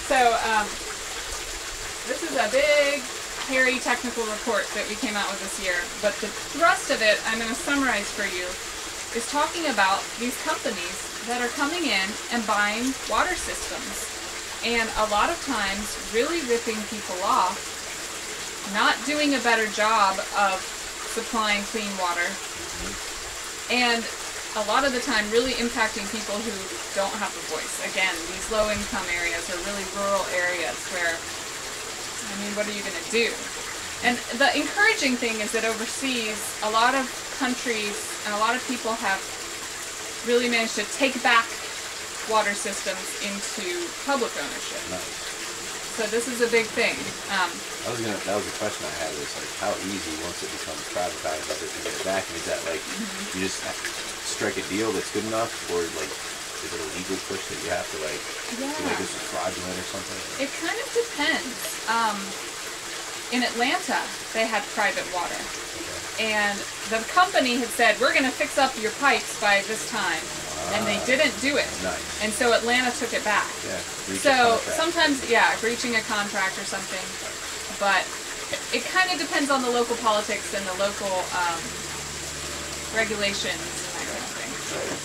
So this is a big, hairy technical report that we came out with this year, but the thrust of it, I'm going to summarize for you, is talking about these companies that are coming in and buying water systems, and a lot of times really ripping people off, not doing a better job of supplying clean water, and a lot of the time really impacting people who don't have a voice. Again, these low-income areas or really rural areas where, I mean, what are you going to do? And the encouraging thing is that overseas, a lot of countries and a lot of people have really managed to take back water systems into public ownership. Nice. So this is a big thing. That was a question I had, was like, how easy once it becomes privatized is it to get it back? And is that like, you just strike a deal that's good enough, or like, is it a legal push that you have to like, do like this is fraudulent or something? It kind of depends. In Atlanta, they had private water. And the company had said, we're going to fix up your pipes by this time. And they didn't do it. Nice. And so Atlanta took it back. Yeah, so sometimes, yeah, breaching a contract or something. But it kind of depends on the local politics and the local regulations and that kind of thing.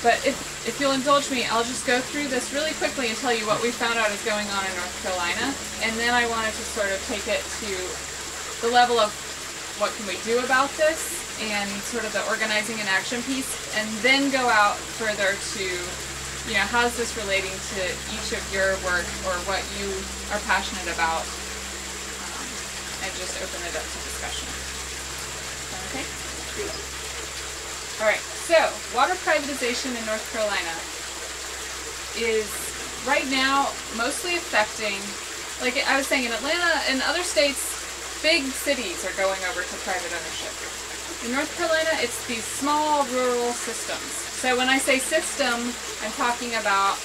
But if you'll indulge me, I'll just go through this really quickly and tell you what we found out is going on in North Carolina. And then I wanted to sort of take it to the level of what can we do about this, and sort of the organizing and action piece, and then go out further to, you know, how's this relating to each of your work or what you are passionate about, and just open it up to discussion. Okay? Alright, so water privatization in North Carolina is right now mostly affecting, like I was saying, in Atlanta and other states, big cities are going over to private ownership. In North Carolina, it's these small rural systems. So when I say system, I'm talking about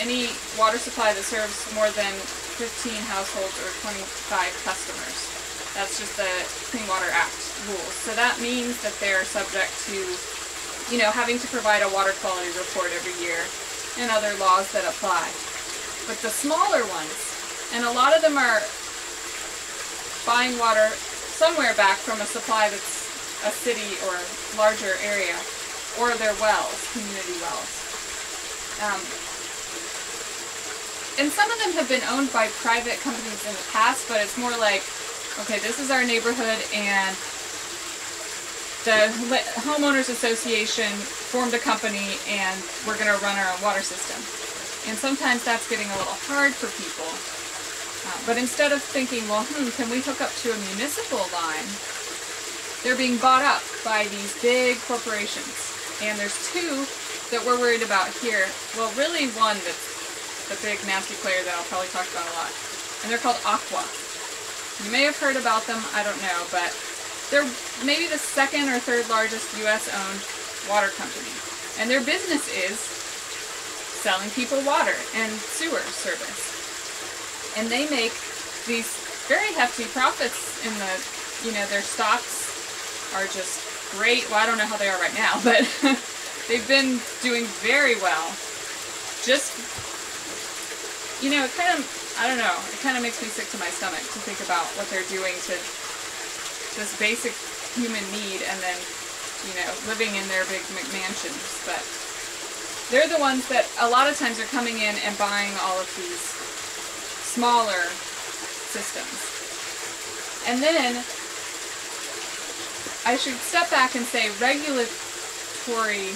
any water supply that serves more than 15 households or 25 customers. That's just the Clean Water Act rules. So that means that they're subject to, you know, having to provide a water quality report every year and other laws that apply. But the smaller ones, and a lot of them are buying water somewhere back from a supply that's a city or larger area, or their wells, community wells. And some of them have been owned by private companies in the past, but it's more like, okay, this is our neighborhood, and the homeowners association formed a company and we're going to run our own water system. And sometimes that's getting a little hard for people. But instead of thinking, well, can we hook up to a municipal line, they're being bought up by these big corporations. And there's two that we're worried about here. Well, really one that's the big nasty player that I'll probably talk about a lot. And they're called Aqua. You may have heard about them, I don't know, but they're maybe the second or third largest US-owned water company. And their business is selling people water and sewer service. And they make these very hefty profits in the, you know, their stocks are just great. Well, I don't know how they are right now, but they've been doing very well. Just, you know, it kind of, I don't know, it kind of makes me sick to my stomach to think about what they're doing to this basic human need, and then, you know, living in their big McMansions. But they're the ones that a lot of times are coming in and buying all of these smaller systems. And then I should step back and say regulatory,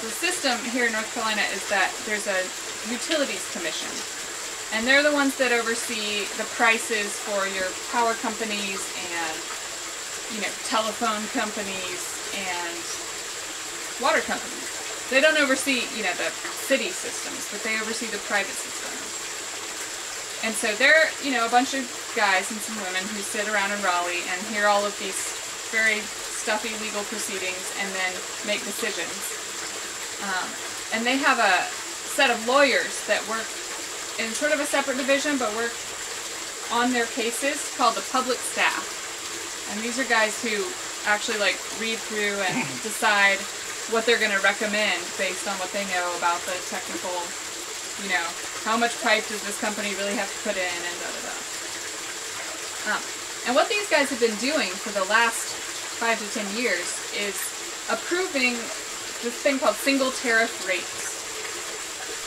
the system here in North Carolina is that there's a utilities commission, and they're the ones that oversee the prices for your power companies and, you know, telephone companies and water companies. They don't oversee, you know, the city systems, but they oversee the private systems. And so they're, you know, a bunch of guys and some women who sit around in Raleigh and hear all of these very stuffy legal proceedings and then make decisions. And they have a set of lawyers that work in sort of a separate division, but work on their cases, called the public staff. And these are guys who actually like read through and decide what they're going to recommend based on what they know about the technical You know, how much pipe does this company really have to put in, and da-da-da. And what these guys have been doing for the last 5 to 10 years is approving this thing called single tariff rates,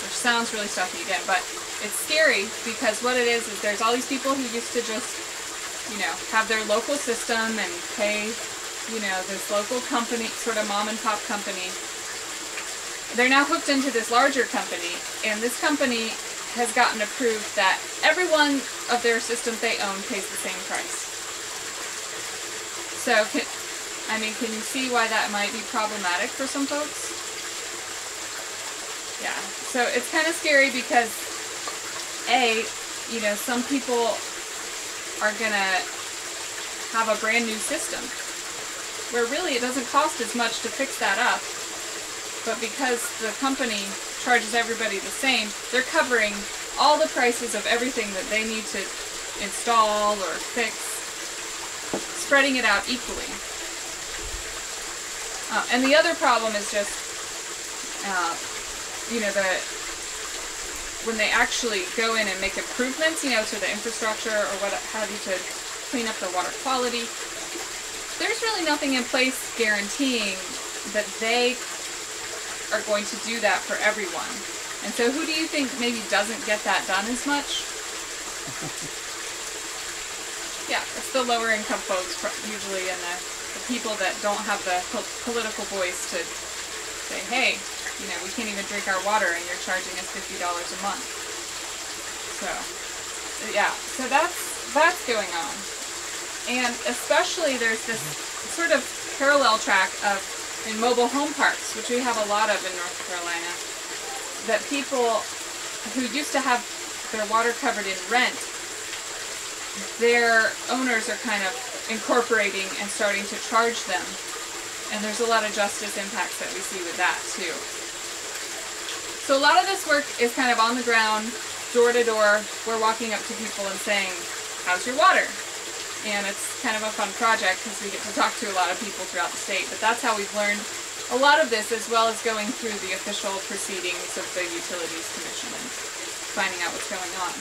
which sounds really stuffy again, but it's scary because what it is there's all these people who used to just, you know, have their local system and pay, you know, this local company, sort of mom and pop company. They're now hooked into this larger company, and this company has gotten approved that every one of their systems they own pays the same price. So, can you see why that might be problematic for some folks? Yeah, so it's kind of scary because, you know, some people are gonna have a brand new system where really it doesn't cost as much to fix that up, but because the company charges everybody the same, they're covering all the prices of everything that they need to install or fix, spreading it out equally. And the other problem is just, you know, when they actually go in and make improvements, you know, to the infrastructure or what have you to clean up the water quality, there's really nothing in place guaranteeing that they are going to do that for everyone. And so who do you think maybe doesn't get that done as much? Yeah, it's the lower income folks usually, and the people that don't have the political voice to say, hey, you know, we can't even drink our water and you're charging us $50 a month. So, yeah, so that's going on. And especially there's this sort of parallel track in mobile home parks, which we have a lot of in North Carolina, that people who used to have their water covered in rent, their owners are kind of incorporating and starting to charge them. And there's a lot of justice impacts that we see with that too. So a lot of this work is kind of on the ground, door to door. We're walking up to people and saying, how's your water? And it's kind of a fun project because we get to talk to a lot of people throughout the state. But that's how we've learned a lot of this, as well as going through the official proceedings of the Utilities Commission and finding out what's going on.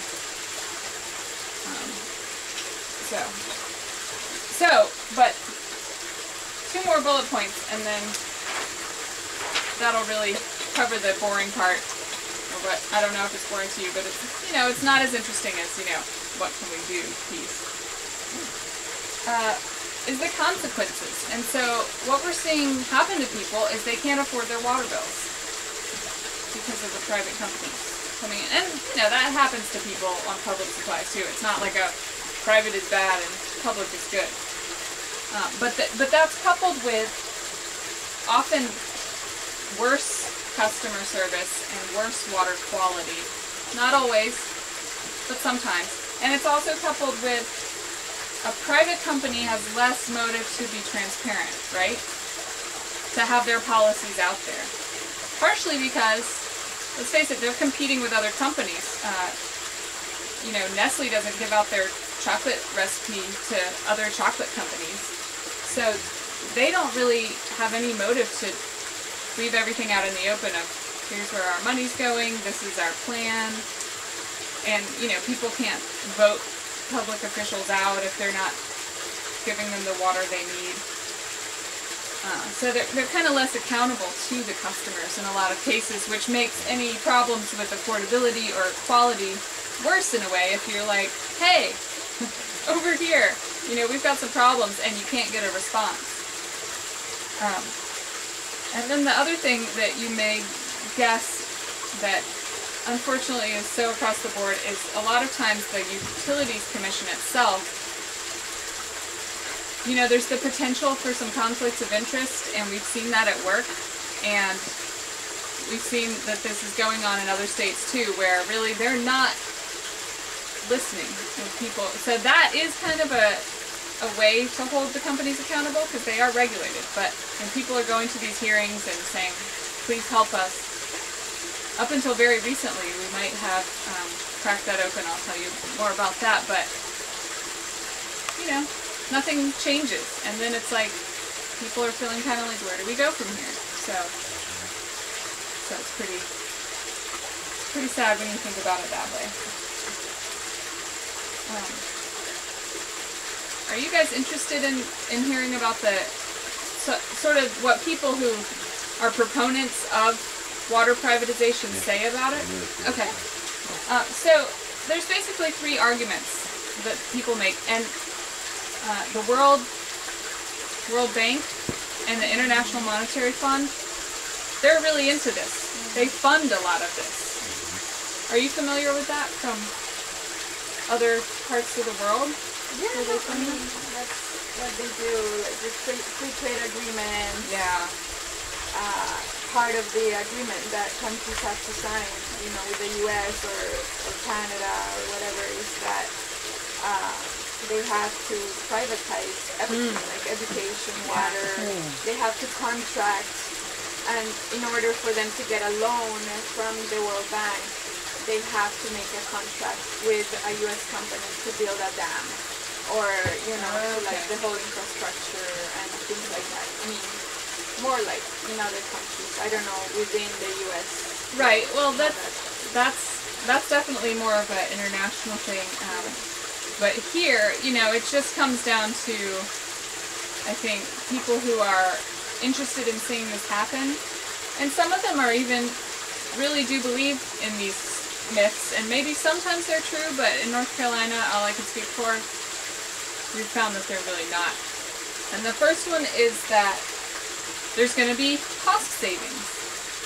But 2 more bullet points, and then that'll really cover the boring part. Or what, I don't know if it's boring to you, but it's, you know, it's not as interesting as, you know, what can we do piece. Is the consequences. And so what we're seeing happen to people is they can't afford their water bills because of the private companies coming in. And, you know, that happens to people on public supplies too. It's not like a private is bad and public is good. But that's coupled with often worse customer service and worse water quality. Not always, but sometimes. And it's also coupled with a private company has less motive to be transparent, right? To have their policies out there. Partially because, let's face it, they're competing with other companies. You know, Nestle doesn't give out their chocolate recipe to other chocolate companies. So they don't really have any motive to leave everything out in the open of, here's where our money's going, this is our plan. And, you know, people can't vote public officials out if they're not giving them the water they need. So they're kind of less accountable to the customers in a lot of cases, which makes any problems with affordability or quality worse in a way if you're like, hey, over here, you know, we've got some problems and you can't get a response. And then the other thing that you may guess that unfortunately is so across the board is a lot of times the Utilities Commission itself, you know, there's the potential for some conflicts of interest, and we've seen that at work, and we've seen that this is going on in other states too, where really they're not listening with people. So that is kind of a way to hold the companies accountable because they are regulated, but when people are going to these hearings and saying, please help us, up until very recently, we might have cracked that open. I'll tell you more about that, but, you know, nothing changes. And then it's like, people are feeling kind of like, where do we go from here? So it's pretty sad when you think about it that way. Are you guys interested in hearing about the sort of what people who are proponents of water privatization say about it? Okay. So there's basically three arguments that people make, and the World Bank and the International Monetary Fund, they're really into this. They fund a lot of this. Are you familiar with that from other parts of the world? Yeah, I mean, that's what they do, like the free trade agreement. Yeah. Part of the agreement that countries have to sign, you know, with the US or Canada or whatever, is that they have to privatize everything, like education, water. They have to contract, and in order for them to get a loan from the World Bank, they have to make a contract with a US company to build a dam, or, you know, like the whole infrastructure and things like that. I mean, more like in other countries. I don't know, within the US. Right. Well, that's definitely more of an international thing. But here, you know, it just comes down to, I think, people who are interested in seeing this happen, and some of them are even really do believe in these myths, and maybe sometimes they're true, but in North Carolina, all I can speak for, we've found that they're really not. And the first one is that there's going to be cost savings.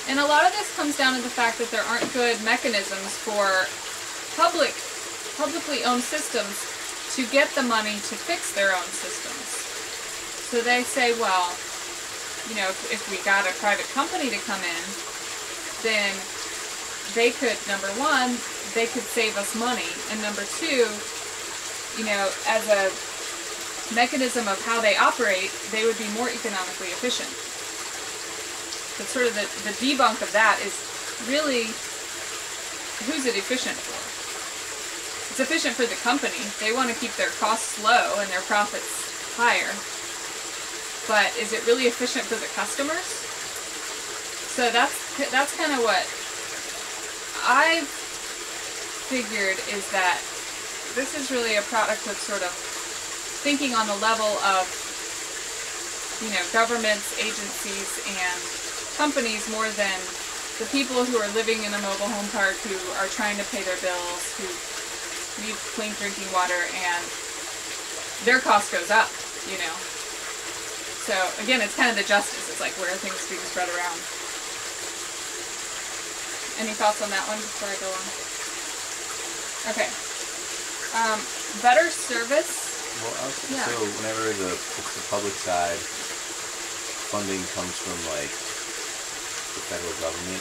And a lot of this comes down to the fact that there aren't good mechanisms for publicly owned systems to get the money to fix their own systems. So they say, well, you know, if we got a private company to come in, then they could, number one, they could save us money, and number two, you know, as a mechanism of how they operate, they would be more economically efficient. But sort of the debunk of that is really, who's it efficient for? It's efficient for the company. They want to keep their costs low and their profits higher. But is it really efficient for the customers? So that's kind of what I've figured, is that this is really a product of sort of thinking on the level of, you know, governments, agencies, and companies more than the people who are living in a mobile home park, who are trying to pay their bills, who need clean drinking water, and their cost goes up, you know. So again, it's kind of the justice. It's like, where are things being spread around? Any thoughts on that one before I go on? Okay. Better service. Well, so whenever the public side funding comes from like the federal government,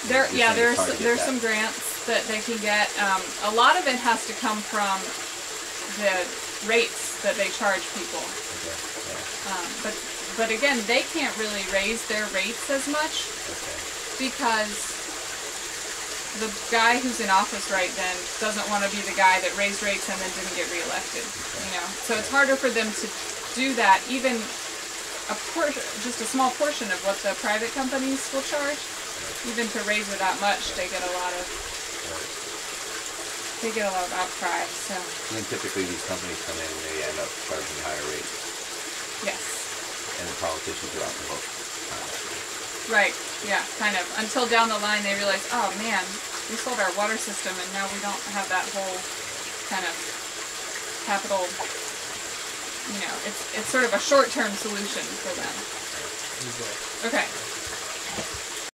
there's some grants that they can get. A lot of it has to come from the rates that they charge people. Okay. Yeah. But again, they can't really raise their rates as much because the guy who's in office right then doesn't want to be the guy that raised rates and then didn't get reelected. You know, so it's harder for them to do that. Even just a small portion of what the private companies will charge, even to raise it that much, they get a lot of outcry. So. And then typically these companies come in and they end up charging higher rates. Yes. And the politicians are off the hook. Right, yeah, kind of. Until down the line they realize, oh man, we sold our water system and now we don't have that whole kind of capital, you know, it's sort of a short-term solution for them. Okay,